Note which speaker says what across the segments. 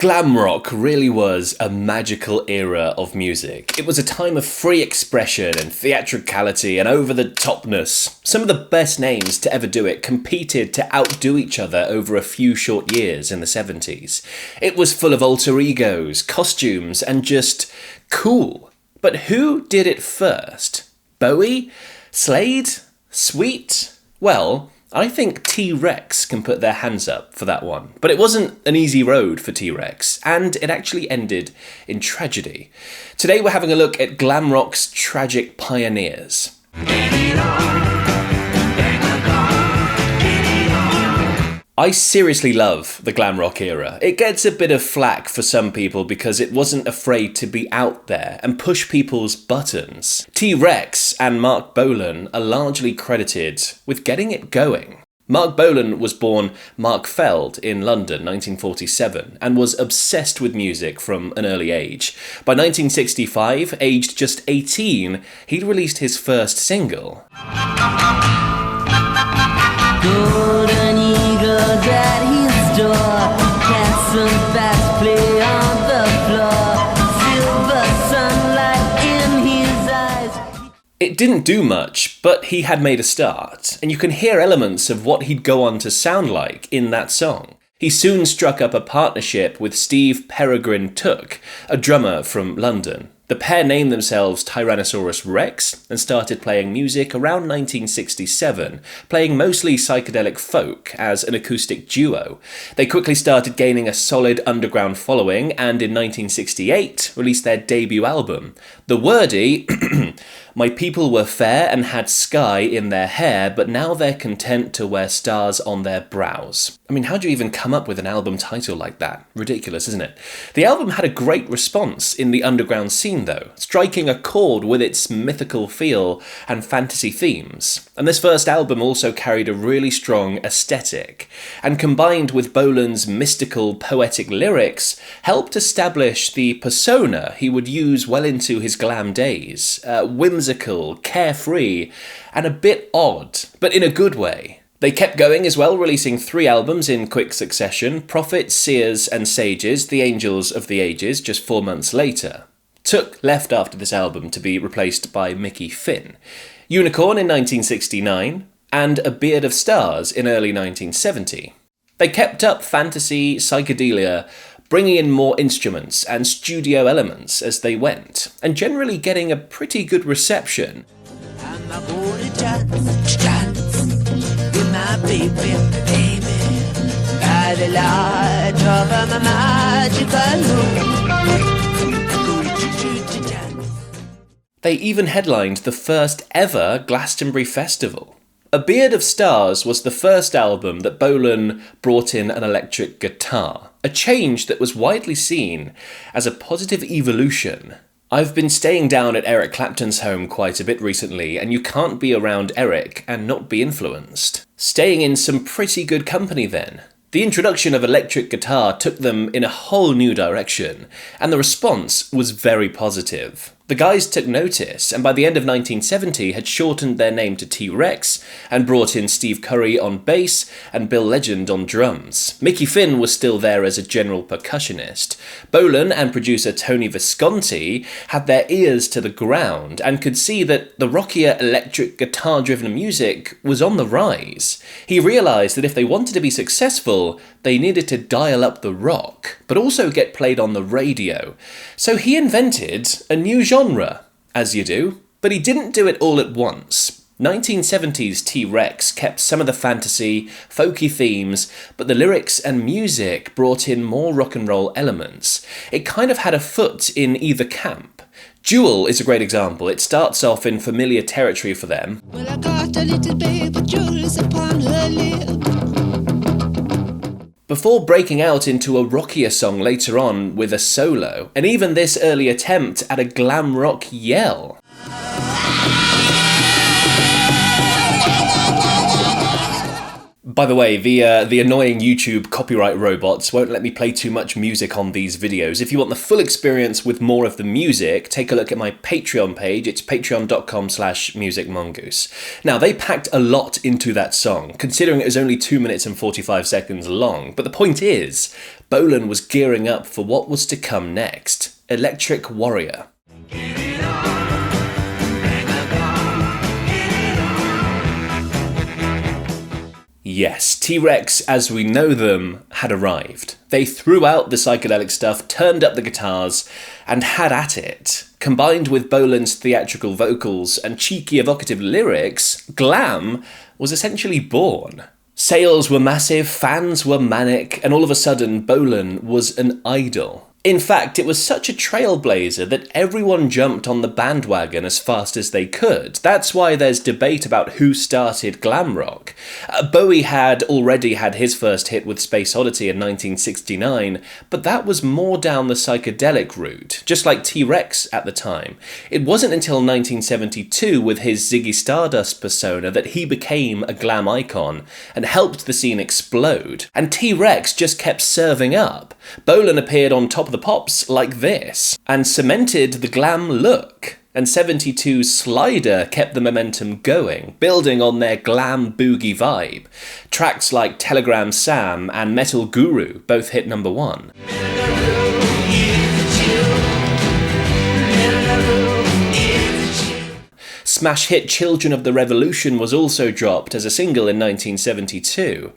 Speaker 1: Glam rock really was a magical era of music. It was a time of free expression and theatricality and over-the-topness. Some of the best names to ever do it competed to outdo each other over a few short years in the 70s. It was full of alter egos, costumes, and just cool. But who did it first? Bowie? Slade? Sweet? Well, I think T.Rex can put their hands up for that one. But it wasn't an easy road for T.Rex, and it actually ended in tragedy. Today we're having a look at glam rock's tragic pioneers. I seriously love the glam rock era. It gets a bit of flack for some people because it wasn't afraid to be out there and push people's buttons. T.Rex and Mark Bolan are largely credited with getting it going. Mark Bolan was born Mark Feld in London, 1947, and was obsessed with music from an early age. By 1965, aged just 18, he'd released his first single. Golden eagles at his door, handsome bats play on the floor, silver sunlight in his eyes. It didn't do much, but he had made a start, and you can hear elements of what he'd go on to sound like in that song. He soon struck up a partnership with Steve Peregrine Took, a drummer from London. The pair named themselves Tyrannosaurus Rex and started playing music around 1967, playing mostly psychedelic folk as an acoustic duo. They quickly started gaining a solid underground following and in 1968 released their debut album. The wordy, "My people were fair and had sky in their hair, but now they're content to wear stars on their brows." I mean, how do you even come up with an album title like that? Ridiculous, isn't it? The album had a great response in the underground scene though, striking a chord with its mythical feel and fantasy themes. And this first album also carried a really strong aesthetic, and combined with Bolan's mystical, poetic lyrics, helped establish the persona he would use well into his glam days. Whimsical, carefree, and a bit odd, but in a good way. They kept going as well, releasing 3 albums in quick succession: Prophets, Seers and Sages, The Angels of the Ages, just 4 months later. Took left after this album to be replaced by Mickey Finn. Unicorn in 1969, and A Beard of Stars in early 1970. They kept up fantasy, psychedelia, bringing in more instruments and studio elements as they went, and generally getting a pretty good reception. They even headlined the first ever Glastonbury Festival. A Beard of Stars was the first album that Bolan brought in an electric guitar, a change that was widely seen as a positive evolution. I've been staying down at Eric Clapton's home quite a bit recently, and you can't be around Eric and not be influenced. Staying in some pretty good company then. The introduction of electric guitar took them in a whole new direction, and the response was very positive. The guys took notice, and by the end of 1970 had shortened their name to T.Rex and brought in Steve Curry on bass and Bill Legend on drums. Mickey Finn was still there as a general percussionist. Bolan and producer Tony Visconti had their ears to the ground and could see that the rockier electric guitar-driven music was on the rise. He realised that if they wanted to be successful, they needed to dial up the rock, but also get played on the radio. So he invented a new genre, as you do, but he didn't do it all at once. 1970s T.Rex kept some of the fantasy, folky themes, but the lyrics and music brought in more rock and roll elements. It kind of had a foot in either camp. Jewel is a great example. It starts off in familiar territory for them. Well, I got a little baby jewels upon her lip, before breaking out into a rockier song later on with a solo, and even this early attempt at a glam rock yell. By the way, the annoying YouTube copyright robots won't let me play too much music on these videos. If you want the full experience with more of the music, take a look at my Patreon page. It's patreon.com/musicmongoose. Now, they packed a lot into that song, considering it was only 2 minutes and 45 seconds long. But the point is,
Speaker 2: Bolan was gearing up for what was to come next, Electric Warrior. Yes, T.Rex, as we know them, had arrived. They threw out the psychedelic stuff, turned up the guitars, and had at it. Combined with Bolan's theatrical vocals and cheeky evocative lyrics, glam was essentially born. Sales were massive, fans were manic, and all of a sudden Bolan was an idol. In fact, it was such a trailblazer that everyone jumped on the bandwagon as fast as they could. That's why there's debate about who started glam rock. Bowie had already had his first hit with Space Oddity in 1969, but that was more down the psychedelic route, just like T.Rex at the time. It wasn't until 1972 with his Ziggy Stardust persona that he became a glam icon and helped the scene explode. And T.Rex just kept serving up. Bolan appeared on Top of the Pops like this, and cemented the glam look. And 72's Slider kept the momentum going, building on their glam boogie vibe. Tracks like Telegram Sam and Metal Guru both hit number 1. Smash hit Children of the Revolution was also dropped as a single in 1972.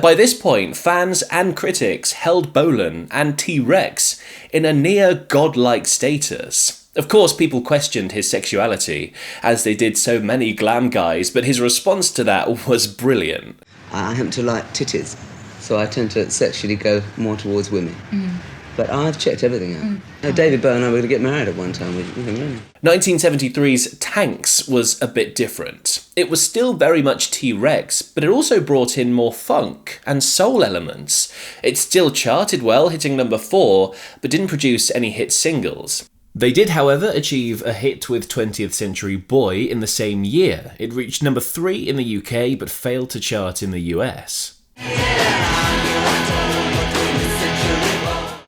Speaker 2: By this point, fans and critics held Bolan and T.Rex in a near godlike status. Of course, people questioned his sexuality, as they did so many glam guys, but his response to that was brilliant.
Speaker 3: I happen to like titties, so I tend to sexually go more towards women. But I've checked everything out. David Bowie and I were going to get married at one time.
Speaker 2: 1973's Tanks was a bit different. It was still very much T.Rex, but it also brought in more funk and soul elements. It still charted well, hitting number 4, but didn't produce any hit singles. They did, however, achieve a hit with 20th Century Boy in the same year. It reached number 3 in the UK, but failed to chart in the US.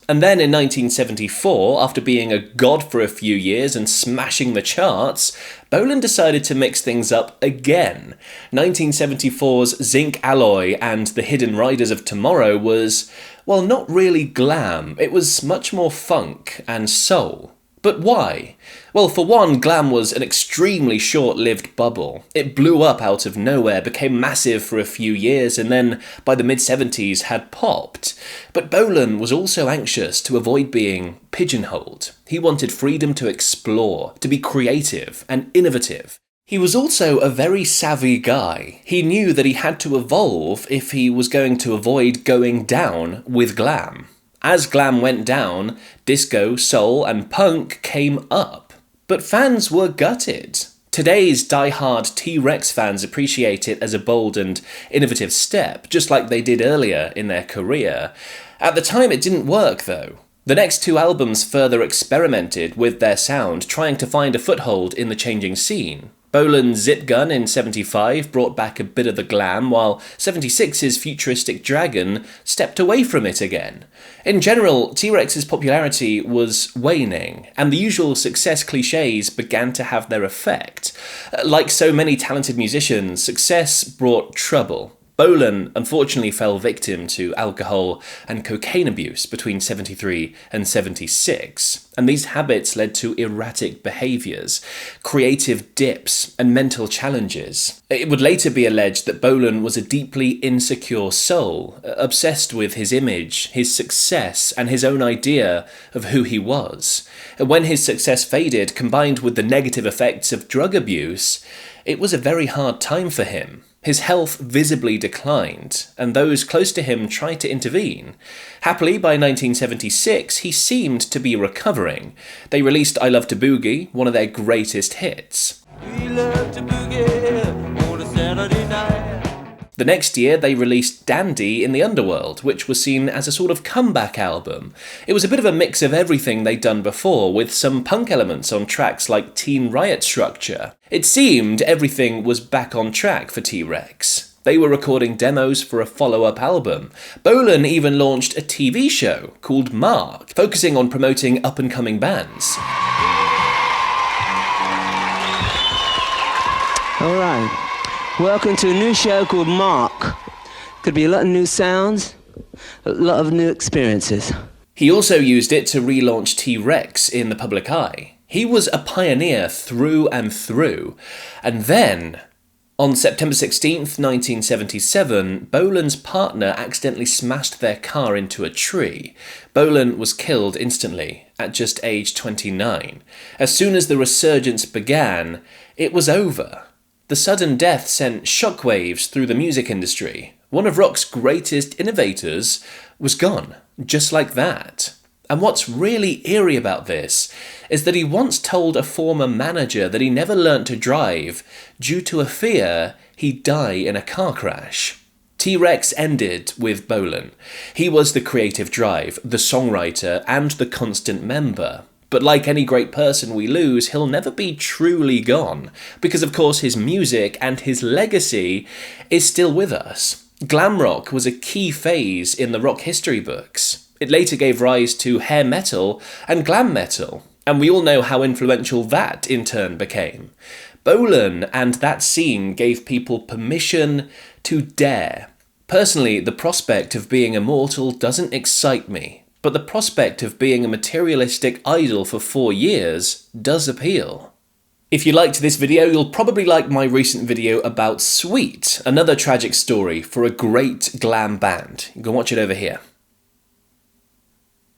Speaker 2: And then in 1974, after being a god for a few years and smashing the charts, Bolan decided to mix things up again. 1974's Zinc Alloy and The Hidden Riders of Tomorrow was, well, not really glam. It was much more funk and soul. But why? Well, for one, glam was an extremely short-lived bubble. It blew up out of nowhere, became massive for a few years, and then, by the mid-70s, had popped. But Bolan was also anxious to avoid being pigeonholed. He wanted freedom to explore, to be creative and innovative. He was also a very savvy guy. He knew that he had to evolve if he was going to avoid going down with glam. As glam went down, disco, soul, and punk came up. But fans were gutted. Today's die-hard T.Rex fans appreciate it as a bold and innovative step, just like they did earlier in their career. At the time, it didn't work, though. The next 2 albums further experimented with their sound, trying to find a foothold in the changing scene. Bolan's Zip Gun in 75 brought back a bit of the glam, while 76's Futuristic Dragon stepped away from it again. In general, T.Rex's popularity was waning, and the usual success cliches began to have their effect. Like so many talented musicians, success brought trouble. Bolan unfortunately fell victim to alcohol and cocaine abuse between 73 and 76, and these habits led to erratic behaviours, creative dips, and mental challenges. It would later be alleged that Bolan was a deeply insecure soul, obsessed with his image, his success, and his own idea of who he was. And when his success faded, combined with the negative effects of drug abuse, it was a very hard time for him. His health visibly declined, and those close to him tried to intervene. Happily, by 1976, he seemed to be recovering. They released I Love to Boogie, one of their greatest hits. We love to boogie on a Saturday night. The next year, they released Dandy in the Underworld, which was seen as a sort of comeback album. It was a bit of a mix of everything they'd done before, with some punk elements on tracks like Teen Riot Structure. It seemed everything was back on track for T.Rex. They were recording demos for a follow-up album. Bolan even launched a TV show called Mark, focusing on promoting up-and-coming bands.
Speaker 4: All right.
Speaker 3: Welcome to a new show called Mark. Could be a lot of new sounds, a lot of new experiences.
Speaker 2: He also used it to relaunch T.Rex in the public eye. He was a pioneer through and through. And then, on September 16th, 1977, Bolan's partner accidentally smashed their car into a tree. Bolan was killed instantly, at just age 29. As soon as the resurgence began, it was over. The sudden death sent shockwaves through the music industry. One of rock's greatest innovators was gone, just like that. And what's really eerie about this is that he once told a former manager that he never learnt to drive due to a fear he'd die in a car crash. T.Rex ended with Bolan. He was the creative drive, the songwriter, and the constant member. But like any great person we lose, he'll never be truly gone, because of course his music and his legacy is still with us. Glam rock was a key phase in the rock history books. It later gave rise to hair metal and glam metal, and we all know how influential that in turn became. Bolan and that scene gave people permission to dare. Personally, the prospect of being immortal doesn't excite me, but the prospect of being a materialistic idol for 4 years does appeal. If you liked this video, you'll probably like my recent video about Sweet, another tragic story for a great glam band. You can watch it over here.